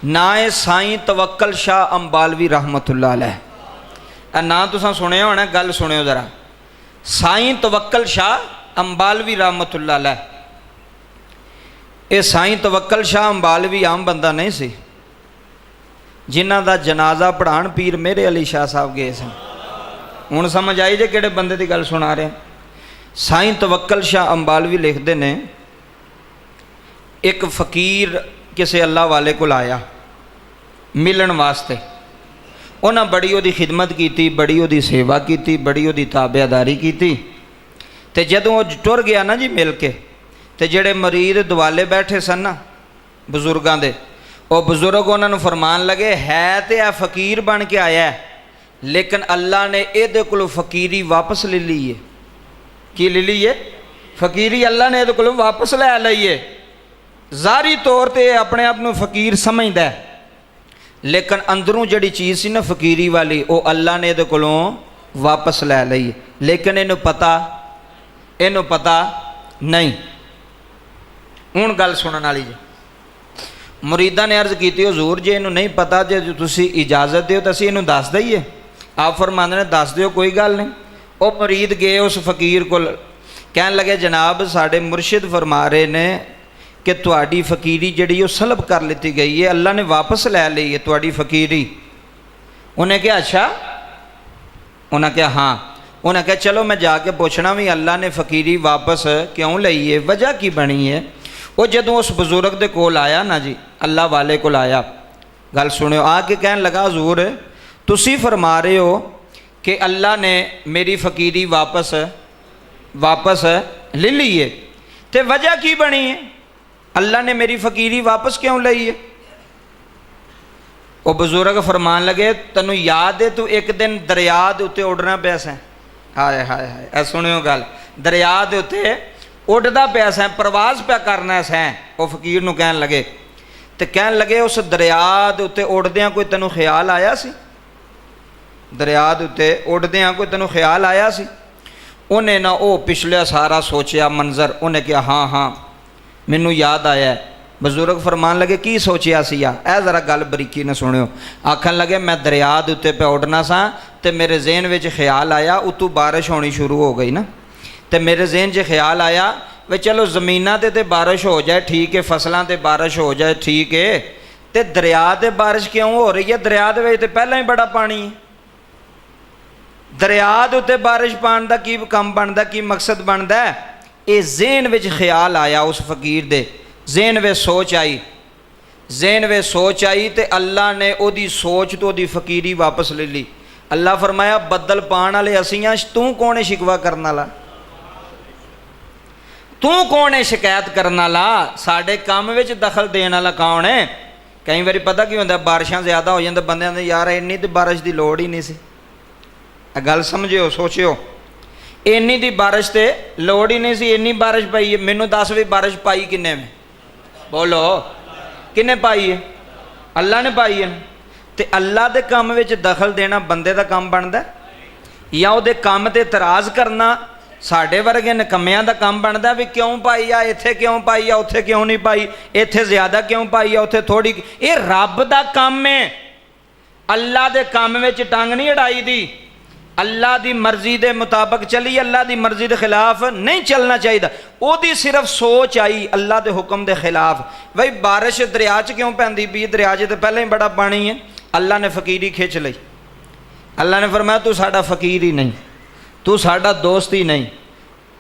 ना है साईं तवक्कल शाह अंबालवी रहमतुल्लाह अलैह। ना तुसां सुनिया होना, गल सुनियो जरा। साईं तवक्कल शाह अंबालवी रहमतुल्लाह अलैह। ये साईं तवक्कल शाह अंबालवी आम बंदा नहीं सी, जिन्हां दा जनाजा पढ़ाण पीर मेरे अली शाह साहब गए सन। हुण समझ आई जे किहड़े बंदे की गल सुना रहे। साईं तवक्कल शाह अंबालवी लिखते ने, एक फकीर किसी अल्लाह वाले को आया मिलन वास्ते। उन्हें बड़ी उहदी खिदमत की, बड़ी उहदी सेवा की, बड़ी उहदी ताबेदारी की। तो जदों वो टुर गया ना जी मिल के, तो जेड़े मरीद दुआले बैठे सन ना बजुर्गों के, वो बजुर्ग उन्होंने फरमान लगे, है तो यह फकीर बन के आया है, लेकिन अल्लाह ने ये कोलों फकीरी वापस ले ली है। की ले ली है? फकीरी अल्लाह ने ये कोलों वापस लै ली है। ज़ाहरी तौर पर अपने आप को फकीर समझदा है, लेकिन अंदरों जिहड़ी चीज़ सी ना फकीरी वाली, वो अल्लाह ने ये कोलों वापस लै ली है। लेकिन इनू पता नहीं। हुण गल सुनने वाली जी। मुरीदा ने अर्ज की, हजूर जे इनू नहीं पता, जे तुसी इजाजत दिओ तो असीं इनू दस दईए। आप फरमांदे ने दस दिओ, कोई गल नहीं। वो मुरीद गए उस फकीर को, कहन लगे जनाब साडे मुर्शिद फरमा रहे ने कि तुहाडी फकीरी जिहड़ी वो सलब कर ली गई है, अल्लाह ने वापस लै ली है तुहाडी फकीरी। उन्हें कहा अच्छा? उन्हें कहा हाँ। उन्हें कहा चलो मैं जाके पूछना भी अल्लाह ने फकीरी वापस क्यों लई है, वजह की बनी है। वो जदों उस बुजुर्ग दे कोल आया ना जी, अल्लाह वाले कोल आया, गल सुनियो, आके कहन लगा हजूर तुसी फरमा रहे हो कि अल्लाह ने मेरी फकीरी वापस ले ली है, तो वजह की बनी है, अल्लाह ने मेरी फकीरी वापस क्यों ली है? वो बुजुर्ग फरमान लगे, तैनू याद है तू एक दिन दरिया दे उत्ते उड़ना पिया सैं। हाय हाय हाय, ऐ सुनियो गल, दरिया दे उत्ते उड़दा पिया सैं, प्रवास पिया करना सैं। वो फकीर नू कहन लगे, तो कहन लगे उस दरिया दे उत्ते उड़दियां कोई तैनू ख्याल आया सी? दरिया दे उत्ते उड़दियां कोई तैनू ख्याल आया सी? उन्हें ना वो पिछले सारा सोचिया मंजर, उन्हें कहा हाँ हाँ मैनू याद आया है। बजुर्ग फरमान लगे की सोचिया सिया? ऐ जरा गल बरीकी ने सुनियो। आखन लगे मैं दरिया दे उत्ते पे उड़ना सा, तो मेरे ज़हन में ख्याल आया, उतों बारिश होनी शुरू हो गई ना, तो मेरे ज़हन च ख्याल आया वे चलो ज़मीनां ते बारिश हो जाए ठीक है, फसलों ते बारिश हो जाए ठीक है, तो दरिया ते बारिश क्यों हो रही है? दरिया दे विच ते पहलां ही बड़ा पानी है। दरिया दे उत्ते बारिश पाने का की काम बनता, की मकसद बनता है? ये ज़हन विच ख्याल आया उस फकीर दे, ज़हन वे सोच आई, तो अल्लाह ने ओदी सोच तो ओदी फकीरी वापस ले ली। अल्लाह फरमाया बदल पाने वाले असीं हां, तू कौन है शिकवा करने वाला? तू कौन है शिकायत करने वाला? साडे काम विच दखल देने वाला कौन है? कई बार पता की होंदा, बारिशां ज़्यादा हो जांदे, बंदियां दे यार इन्नी तो बारिश की लोड़ ही नहीं सी। गल समझियो, सोचियो, इन्नी दी बारिश ते लोड़ ही नहीं सी, इन्नी बारिश पाई है। मैनू दस भी बारिश पाई किन्ने में? बोलो किन्ने पाई है? अल्लाह ने पाई है। तो अल्लाह के काम में दखल देना बंदे का काम बनता, या वो काम ते इतराज़ करना साढ़े वर्गे नकम्मियां का काम बनता भी क्यों पाई आ, इत्थे क्यों पाई आ, उत्थे क्यों नहीं पाई, इत्थे ज़्यादा क्यों पाई आ, उत्थे थोड़ी। ये रब का काम है, अल्लाह के काम में टंग नहीं अड़ाई दी। अल्लाह की मर्जी के मुताबिक चली, अल्लाह की मर्जी के खिलाफ नहीं चलना चाहिए। ओदी सिर्फ सोच आई अल्लाह के हुक्म के खिलाफ। भाई बारिश दरिया च क्यों पैंदी पई? दरिया च तो पहले ही बड़ा पानी है। अल्लाह ने फकीरी खिंच ली। अल्लाह ने फरमाया तू साडा फकीर ही नहीं, तू साडा दोस्त ही नहीं,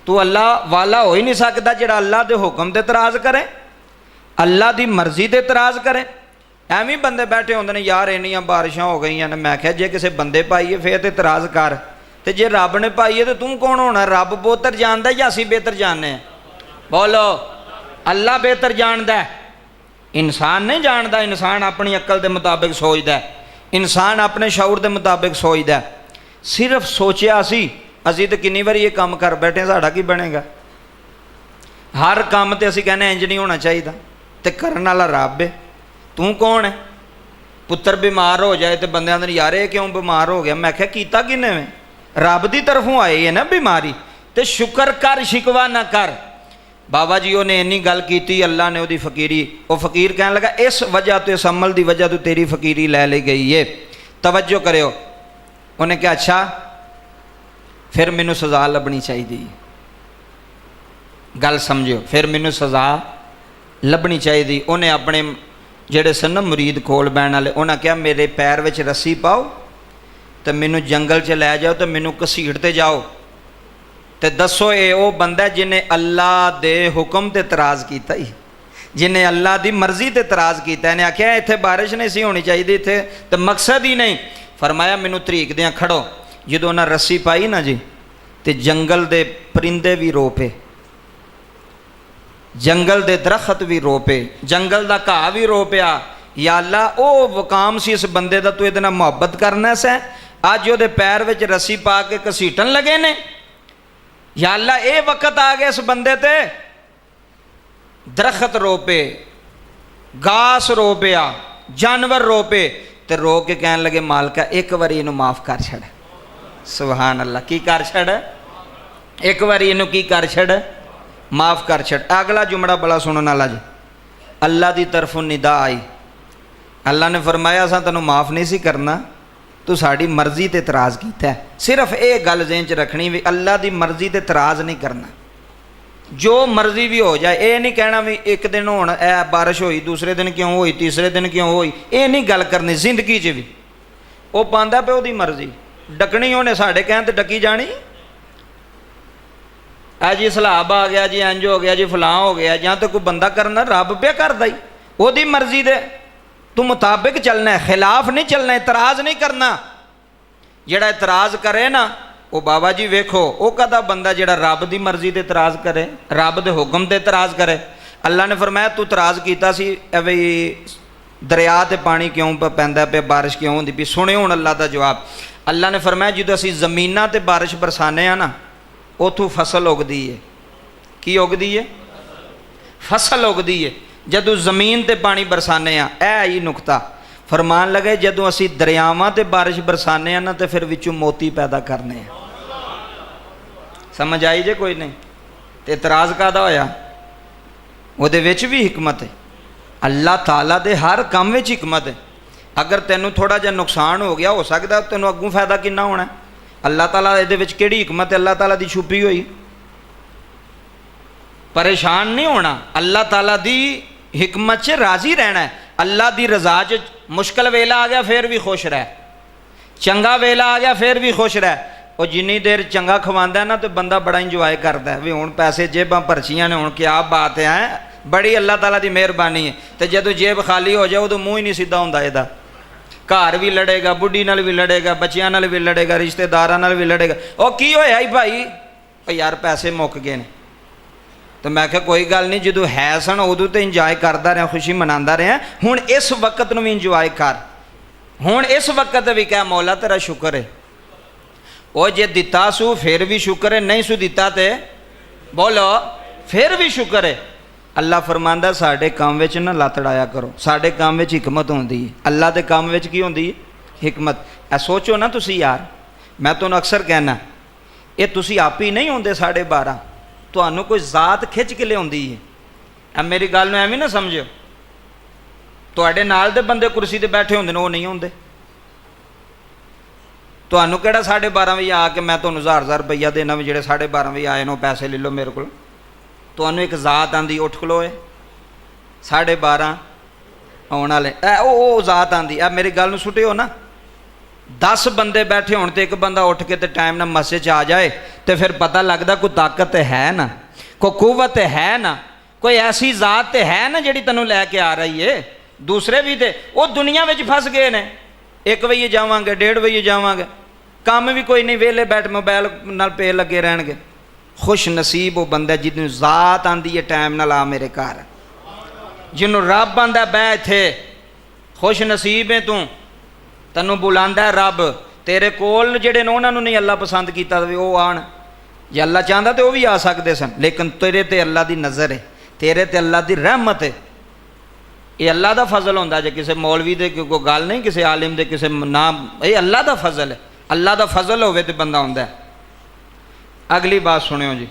तू अल्लाह वाला हो ही नहीं सकता जिहड़ा अल्लाह के हुक्म ते इतराज़ करे, अल्लाह की मर्जी ते इतराज़ करे। एवं बंदे बैठे होंदे ने यार इन्नियां बारिशां हो गई ने, मैं क्या जे किसी बंदे पाई है फिर तो इतराज़ कर, तो जे रब ने पाई है तो तू कौन होना? रब बेहतर जानता या असीं बेहतर जानने? बोलो अल्लाह बेहतर जानता है, इंसान नहीं जानता। इंसान अपनी अक्ल के मुताबिक सोचता है, इंसान अपने शऊर के मुताबिक सोचता है। सिर्फ सोचिया असी तो कितनी बार ये काम कर बैठे, साड़ा की बनेगा? हर काम तो असी कहने इंज नहीं होना चाहिए, तो करने वाला रब है। तू कौन है? पुत्र बीमार हो जाए तो बंदे आंदे यार ये क्यों बीमार हो गया? मैं क्या कीता किन्ने में? रब की तरफों आई है ना बीमारी, तो शुक्र कर, शिकवा ना कर। बाबा जी उन्हें इन्नी गल की, अल्लाह ने उसकी फकीरी, वो फकीर कहने लगा इस वजह तो, इस अमल की वजह तो तेरी फकीरी लै ली गई है, तवज्जो करो। उन्हें कहा अच्छा फिर मैनू सज़ा लभनी चाहिए, गल समझो, फिर मैनू सज़ा लभनी चाहिए। उन्हें अपने जेड़े सन मुरीद कोल बहन वाले, उन्हें कहा मेरे पैर में रस्सी पाओ तो मैनू जंगल च लै जाओ तो मैनू घसीटते जाओ, तो दसो ये वो बंदा जिन्हें अल्लाह दे हुक्म ते इतराज़ किया, जिन्हें अल्लाह की मर्जी ते इतराज़ किया। इन्हें आख्या इत्थे बारिश नहीं सी होनी चाहिए, इत्थे तो मकसद ही नहीं। फरमाया मैनू तरीक दें खड़ो। जो उन्हें रस्सी पाई ना जी, तो जंगल के परिंदे भी रो पे, जंगल के दरखत भी रो पे, जंगल का घाह भी रो पिया। या अल्लाह वो वकाम सी इस बंदे का, तू ये मुहब्बत करना सै, अज वो पैर में रस्सी पा के घसीटन लगे ने। या अल्लाह ये वक्त आ गया इस बंदे ते, दरखत रो पे, घास रो पिया, जानवर रो पे, तो रो के कहन लगे मालका एक बारी इनू माफ़ कर छड़। सुभान अल्लाह, की कर छड़, एक बारी इनू की कर छड़, माफ़ कर छड़। अगला जुमड़ा बड़ा सुनने वाला जी। अल्लाह की तरफों निदा आई, अल्लाह ने फरमाया असां तैनूं माफ़ नहीं सी करना, तू साड़ी मर्जी ते इतराज़ किया है। सिर्फ ये गल ज़हन च रखनी भी अल्लाह की मर्जी ते इतराज़ नहीं करना, जो मर्जी भी हो जाए। ये नहीं कहना भी एक दिन होण ए बारिश हुई, दूसरे दिन क्यों हुई, तीसरे दिन क्यों हुई, ये नहीं गल करनी जिंदगी च भी। वो पांदा पे उसकी मर्जी, डकनी उन्हें साढ़े कहन ते डकी जानी। जी सलाब आ गया जी, इंज हो गया जी, फलां हो गया, ਜਾਂ तो कोई बंदा करना, रब पे करदा ही, ਉਹਦੀ मर्जी दे तू मुताबिक चलना है, खिलाफ नहीं चलना, इतराज़ नहीं करना। जेड़ा इतराज़ करे ना वो बाबा जी वेखो वो कदा बंदा जेड़ा रब की मर्जी ते इतराज़ करे, रब के हुक्म ते इतराज़ करे। अल्लाह ने फरमाया तू इतराज़ किया सी बई दरिया ते पानी क्यों पैंदा पे, बारिश क्यों होंदी पई। सुने हुण अल्लाह का जवाब। अल्लाह ने फरमाया जो असीं ज़मीनां ते बारिश बरसाने आ ना, उतों फसल उगदी है। की उगदी है? फसल उगदी है। जदों ज़मीन ते पानी बरसाने आ, ऐ ही नुकता फरमान लगे, जदों असी दरियावां ते बारिश बरसाने आ ना, तो फिर विचों मोती पैदा करने आ। समझ आई जे कोई नहीं? तो इतराज़ कादा होया? उहदे विच भी हिकमत है। अल्लाह ताला दे हर काम विच हिकमत है। अगर तेनों थोड़ा जिहा नुकसान हो गया, हो सकता तेनों अगों फायदा कितना होना। अल्लाह ताला इहदे विच किहड़ी हिकमत है अल्लाह ताला दी छुपी हुई। परेशान नहीं होना, अल्लाह ताला दी हिकमत च राजी रहना है। अल्लाह दी रजा च मुश्किल वेला आ गया फिर भी खुश रह, चंगा वेला आ गया फिर भी खुश रह। और जिन्नी देर चंगा खवांदा है ना तो बंदा बड़ा इंजॉय करता है भी हुण पैसे जेबां भरचियां ने, हुण क्या बात है, बड़ी अल्लाह ताला दी मेहरबानी है। तो जदों जेब खाली हो जाए उदों मूँह ही नहीं सीधा हुंदा इहदा। घर भी लड़ेगा, बुढ़ी नाल भी लड़ेगा, बच्चियां नाल भी लड़ेगा, रिश्तेदारां नाल भी लड़ेगा। ओ की होया ही भाई? यार पैसे मुक गए ने। तो मैं क्या कोई गल नहीं, जो है सन उदों तो इंजॉय करता रहा, खुशी मनाता रहा। हुण इस वक्त नूं भी इंजॉय कर, हुण इस वक्त भी कह मौला तेरा शुक्र है। वो जे दिता सू फिर भी शुक्र है, नहीं सू दिता तो बोलो फिर भी शुक्र है। अल्लाह फरमांदा साडे काम विच ना लत अड़ाया करो, साडे काम विच हिकमत होंदी है। अल्लाह के काम विच की होंदी है? हिकमत। ऐ सोचो ना तुसी यार, मैं तुहानूं अक्सर कहना ये तुसी आप ही नहीं होंदे 12:30, तुहानूं कोई जात खिंच के लियाउंदी है। अब मेरी गल नूं एवें ना समझो तुहाडे नाल दे बंदे कुर्सी ते बैठे होंदे ने, वो नहीं होंदे। तुहानूं किहड़ा 12:30 बजे आके मैं तुहानूं 1000 रुपया देना भी जेड़े 12:30 बजे आए नो पैसे ले लो मेरे को। तुहानूं एक जात आंदी उठ खलोए 12:30 आने वाले, ओ जात आंदी। अब मेरी गल नूं सुटियो ना, 10 बंदे बैठे होण ते एक बंदा उठ के ते टाइम नाल मस्जिद च आ जाए तो फिर पता लगता कोई ताकत है ना, कोई कुव्वत है ना, कोई ऐसी जात है ना जिहड़ी तैनूं लैके आ रही है। दूसरे भी तो वो दुनिया में फस गए ने, 1 बजे जावांगे, 1:30 बजे जावांगे, काम भी कोई नहीं, वेले बैठ मोबाइल नाल पे लगे रहणगे। खुश नसीब वो बंदा जिन्होंने जात आंदी है टाइम नाल आ मेरे घर, जिन्हों रब आंदा बह इत्थे, खुश नसीब है तू, तैनूं बुलांदा रब। तेरे कोल जेड़े ने उन्होंने नहीं अल्लाह पसंद किया वो आन, जे अल्लाह चाहता तो वह भी आ सकते सन, लेकिन तेरे ते अल्लाह की नज़र है, तेरे ते अल्लाह की रहमत है। ये अल्लाह का फजल होंदा, जे किसी मौलवी दे कोई गल नहीं, किसी आलिम दे किसी नाम, ये अल्लाह का फजल है। अल्लाह का फजल होवे ते बंदा होंदा है। अगली बात सुनियो जी।